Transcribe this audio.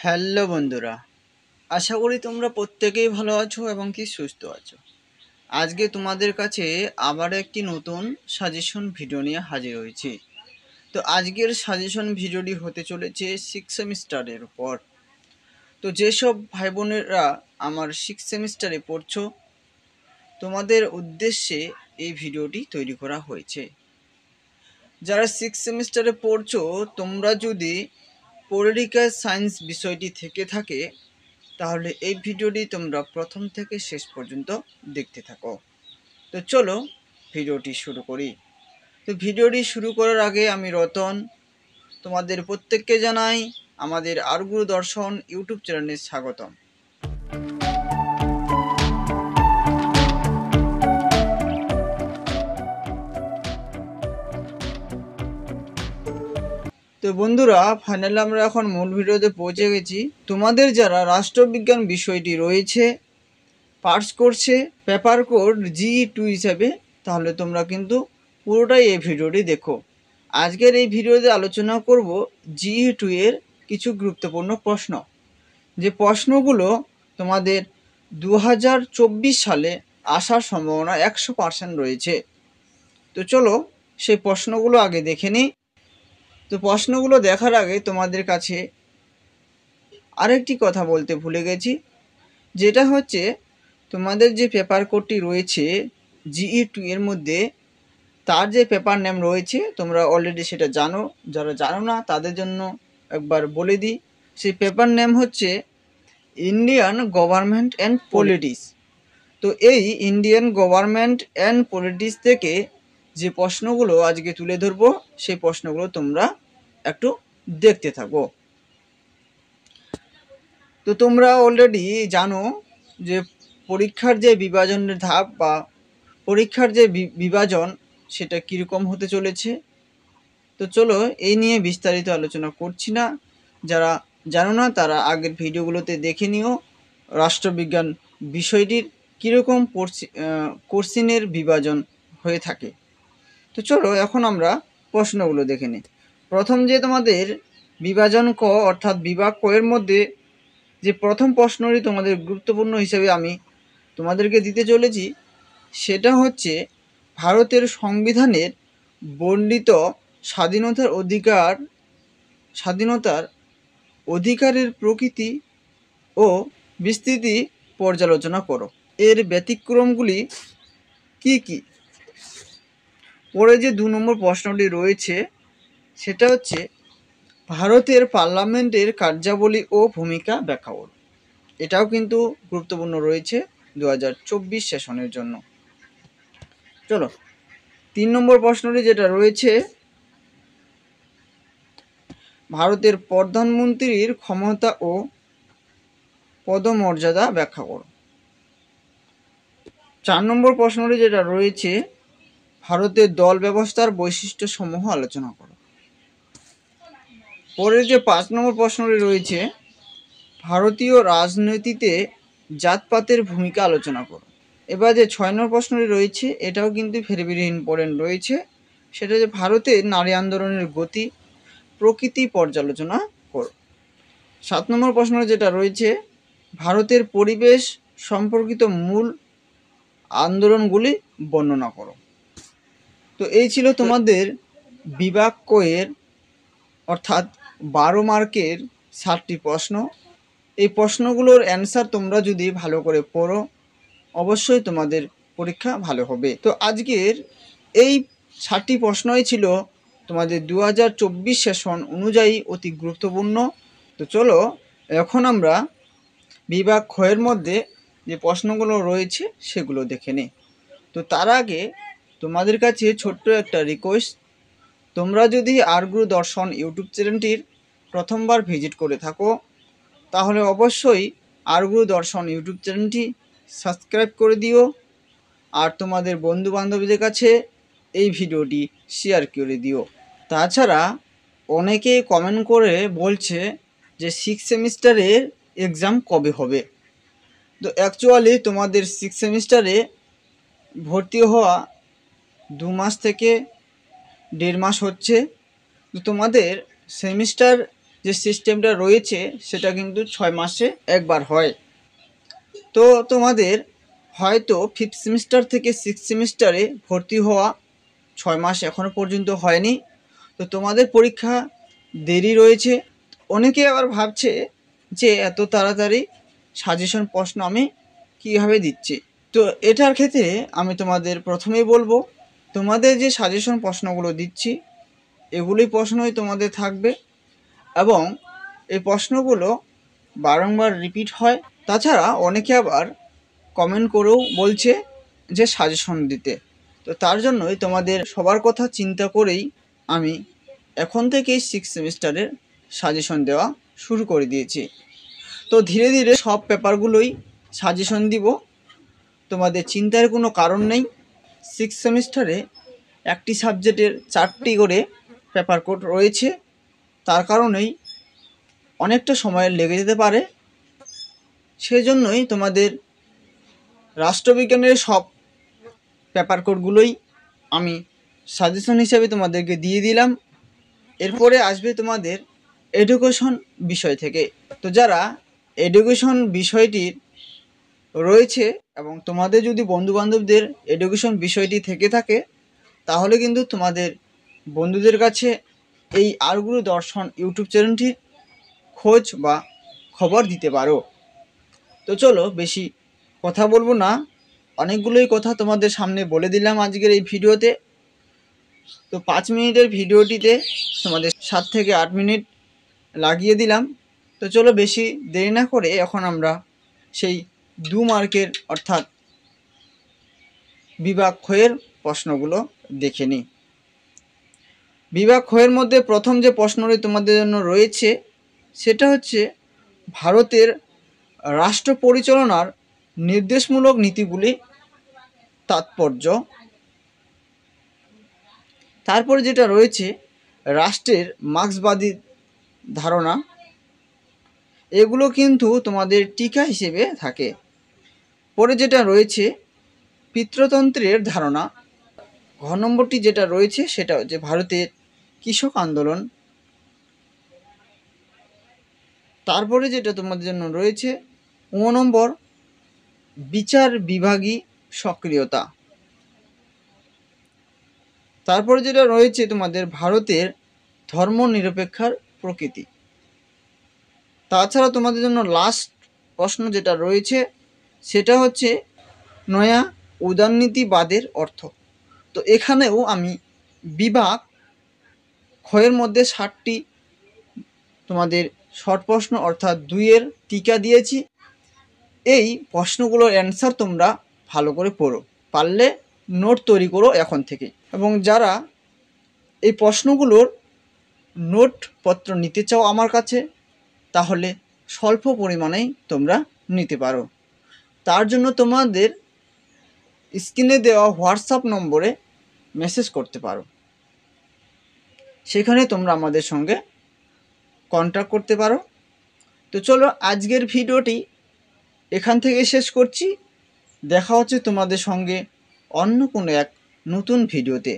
Hello বন্ধুরা, আশা করি তোমরা প্রত্যেকেই ভালো আছো এবং কি সুস্থ আছো। আজকে তোমাদের কাছে আবার একটি নতুন সাজেশন ভিডিও নিয়ে হাজির হয়েছি। তো আজকের সাজেশন ভিডিওটি হতে চলেছে সিক্স সেমিস্টারের উপর। তো যেসব ভাই বোনেরা আমার সিক্স সেমিস্টারে পড়ছো, তোমাদের উদ্দেশ্যে এই ভিডিওটি তৈরি করা হয়েছে। যারা সিক্স সেমিস্টারে পড়ছো, তোমরা যদি পলিটিক্যাল সায়েন্স বিষয়টি থেকে থাকে তাহলে এই ভিডিওটি তোমরা প্রথম থেকে শেষ পর্যন্ত দেখতে থাকো। তো চলো ভিডিওটি শুরু করি। তো ভিডিওটি শুরু করার আগে আমি রতন তোমাদের প্রত্যেককে জানাই আমাদের আরগুরু দর্শন ইউটিউব চ্যানেলে স্বাগতম। তো বন্ধুরা, ফাইনালি আমরা এখন মূল ভিডিওতে পৌঁছে গেছি। তোমাদের যারা রাষ্ট্রবিজ্ঞান বিষয়টি রয়েছে পার্টস কোর্সে পেপার কোড GE2 হিসাবে, তাহলে তোমরা কিন্তু পুরোটাই এই ভিডিওটি দেখো। আজকের এই ভিডিওতে আলোচনা করব GE2 এর কিছু গুরুত্বপূর্ণ প্রশ্ন, যে প্রশ্নগুলো তোমাদের 2024 সালে আসার সম্ভাবনা 100% রয়েছে। তো চলো সেই প্রশ্নগুলো আগে দেখে নিই। তো প্রশ্নগুলো দেখার আগে তোমাদের কাছে আরেকটি কথা বলতে ভুলে গেছি, যেটা হচ্ছে তোমাদের যে পেপার কোডটি রয়েছে GE2 এর মধ্যে, তার যে পেপার নেম রয়েছে তোমরা অলরেডি সেটা জানো। যারা জানো না তাদের জন্য একবার বলে দিই, সেই পেপার নেম হচ্ছে ইন্ডিয়ান গভর্নমেন্ট অ্যান্ড পলিটিক্স। তো এই ইন্ডিয়ান গভর্নমেন্ট অ্যান্ড পলিটিক্স থেকে যে প্রশ্নগুলো আজকে তুলে ধরবো, সেই প্রশ্নগুলো তোমরা একটু দেখতে থাকো। তো তোমরা অলরেডি জানো যে পরীক্ষার যে বিভাজনের ধাপ বা পরীক্ষার যে বিভাজন সেটা কীরকম হতে চলেছে। তো চলো এই নিয়ে বিস্তারিত আলোচনা করছি না। যারা জানো না তারা আগের ভিডিওগুলোতে দেখে নিও রাষ্ট্রবিজ্ঞান বিষয়টির কীরকম কোশ্চিনের বিভাজন হয়ে থাকে। তো চলো এখন আমরা প্রশ্নগুলো দেখে নিই। প্রথম যে তোমাদের বিভাজন ক অর্থাৎ বিভাগ ক এর মধ্যে যে প্রথম প্রশ্নটি তোমাদের গুরুত্বপূর্ণ হিসেবে আমি তোমাদেরকে দিতে চলেছি, সেটা হচ্ছে ভারতের সংবিধানের বর্ণিত স্বাধীনতার অধিকারের প্রকৃতি ও বিস্তৃতি পর্যালোচনা করো। এর ব্যতিক্রমগুলি কি কি? পরে যে 2 নম্বর প্রশ্নটি রয়েছে সেটা হচ্ছে ভারতের পার্লামেন্টের কার্যাবলী ও ভূমিকা ব্যাখ্যা করো। এটাও কিন্তু গুরুত্বপূর্ণ রয়েছে 2024 সেশনের জন্য। চলো 3 নম্বর প্রশ্নটি যেটা রয়েছে, ভারতের প্রধানমন্ত্রীর ক্ষমতা ও পদমর্যাদা ব্যাখ্যা করো। 4 নম্বর প্রশ্নটি যেটা রয়েছে, ভারতের দল ব্যবস্থার বৈশিষ্ট্য সমূহ আলোচনা করো। পরের যে 5 নম্বর প্রশ্নটি রয়েছে, ভারতীয় রাজনীতিতে জাতপাতের ভূমিকা আলোচনা করো। এবার যে 6 নম্বর প্রশ্নটি রয়েছে, এটাও কিন্তু ভেরি ভেরি ইম্পর্টেন্ট রয়েছে, সেটা যে ভারতের নারী আন্দোলনের গতি প্রকৃতি পর্যালোচনা করো। 7 নম্বর প্রশ্ন যেটা রয়েছে, ভারতের পরিবেশ সম্পর্কিত মূল আন্দোলনগুলি বর্ণনা করো। তো এই ছিল তোমাদের বিভাগ ক এর অর্থাৎ 12 মার্কের 7টি প্রশ্ন। এই প্রশ্নগুলোর অ্যান্সার তোমরা যদি ভালো করে পড়ো অবশ্যই তোমাদের পরীক্ষা ভালো হবে। তো আজকের এই 7টি প্রশ্নই ছিল তোমাদের 2024 সেশন অনুযায়ী অতি গুরুত্বপূর্ণ। তো চলো এখন আমরা বিভাগ খ এর মধ্যে যে প্রশ্নগুলো রয়েছে সেগুলো দেখে নিই। তো তার আগে তোমাদের কাছে ছোট্ট একটা রিকোয়েস্ট, তোমরা যদি আরগুরু দর্শন ইউটিউব চ্যানেলটির প্রথমবার ভিজিট করে থাকো তাহলে অবশ্যই আরগুরু দর্শন ইউটিউব চ্যানেলটি সাবস্ক্রাইব করে দিও, আর তোমাদের বন্ধু বান্ধবীদের কাছে এই ভিডিওটি শেয়ার করে দিও। তাছাড়া অনেকে কমেন্ট করে বলছে যে 6 সেমিস্টারের এক্সাম কবে হবে। তো অ্যাকচুয়ালি তোমাদের 6 সেমিস্টারে ভর্তি হওয়া 2 মাস থেকে 1.5 মাস হচ্ছে। তো তোমাদের সেমিস্টার যে সিস্টেমটা রয়েছে সেটা কিন্তু 6 মাসে একবার হয়। তো তোমাদের হয়তো 5th সেমিস্টার থেকে 6th সেমিস্টারে ভর্তি হওয়া 6 মাস এখনও পর্যন্ত হয়নি, তো তোমাদের পরীক্ষা দেরি রয়েছে। অনেকে আবার ভাবছে যে এত তাড়াতাড়ি সাজেশন প্রশ্ন আমি কীভাবে দিচ্ছি। তো এটার ক্ষেত্রে আমি তোমাদের প্রথমেই বলবো, তোমাদের যে সাজেশন প্রশ্নগুলো দিচ্ছি এগুলোই প্রশ্নই তোমাদের থাকবে এবং এই প্রশ্নগুলো বারংবার রিপিট হয়। তাছাড়া অনেকে আবার কমেন্ট করেও বলছে যে সাজেশন দিতে। তো তার জন্যই তোমাদের সবার কথা চিন্তা করেই আমি এখন থেকেই 6th সেমিস্টারের সাজেশন দেওয়া শুরু করে দিয়েছি। তো ধীরে ধীরে সব পেপারগুলোই সাজেশন দিব, তোমাদের চিন্তার কোনো কারণ নেই। 6th সেমিস্টারে একটি সাবজেক্টের 4টি করে পেপার কোড রয়েছে, তার কারণেই অনেকটা সময় লেগে যেতে পারে। সেজন্যই তোমাদের রাষ্ট্রবিজ্ঞানের সব পেপার কোডগুলোই আমি সাজেশন হিসেবে তোমাদেরকে দিয়ে দিলাম। এরপরে আসবে তোমাদের এডুকেশন বিষয় থেকে। তো যারা এডুকেশন বিষয়টির রয়েছে এবং তোমাদের যদি বন্ধুবান্ধবদের এডুকেশন বিষয়টি থেকে থাকে তাহলে কিন্তু তোমাদের বন্ধুদের কাছে এই আরগুরু দর্শন ইউটিউব চ্যানেলটির খোঁজ বা খবর দিতে পারো। তো চলো বেশি কথা বলবো না, অনেকগুলোই কথা তোমাদের সামনে বলে দিলাম আজকের এই ভিডিওতে। তো 5 মিনিটের ভিডিওটিতে তোমাদের 7 থেকে 8 মিনিট লাগিয়ে দিলাম। তো চলো বেশি দেরি না করে এখন আমরা সেই 2 মার্কের অর্থাৎ বিভাগ ক্ষয়ের প্রশ্নগুলো দেখে নিই। বিভাগ ক্ষয়ের মধ্যে প্রথম যে প্রশ্নটি তোমাদের জন্য রয়েছে সেটা হচ্ছে ভারতের রাষ্ট্র পরিচালনার নির্দেশমূলক নীতিগুলি তাৎপর্য। তারপরে যেটা রয়েছে রাষ্ট্রের মার্ক্সবাদী ধারণা, এগুলো কিন্তু তোমাদের টিকা হিসেবে থাকে। পরে যেটা রয়েছে পিতৃতন্ত্রের ধারণা, ঘ নম্বরটি যেটা রয়েছে সেটা হচ্ছে ভারতের কৃষক আন্দোলন। তারপরে যেটা তোমাদের জন্য রয়েছে ও নম্বর বিচার বিভাগী সক্রিয়তা। তারপরে যেটা রয়েছে তোমাদের ভারতের ধর্মনিরপেক্ষার প্রকৃতি। তাছাড়া তোমাদের জন্য লাস্ট প্রশ্ন যেটা রয়েছে সেটা হচ্ছে নয়া উদারনীতিবাদের অর্থ। তো এখানেও আমি বিভাগ ক্ষয়ের মধ্যে 60টি তোমাদের শর্ট প্রশ্ন অর্থাৎ 2-এর টিকা দিয়েছি। এই প্রশ্নগুলোর অ্যান্সার তোমরা ভালো করে পড়ো, পারলে নোট তৈরি করো এখন থেকে। এবং যারা এই প্রশ্নগুলোর নোটপত্র নিতে চাও আমার কাছে তাহলে স্বল্প পরিমাণেই তোমরা নিতে পারো। তার জন্য তোমাদের স্ক্রিনে দেওয়া হোয়াটসঅ্যাপ নম্বরে মেসেজ করতে পারো, সেখানে তোমরা আমাদের সঙ্গে কন্ট্যাক্ট করতে পারো। তো চলো আজকের ভিডিওটি এখান থেকে শেষ করছি। দেখা হচ্ছে তোমাদের সঙ্গে অন্য কোনো এক নতুন ভিডিওতে।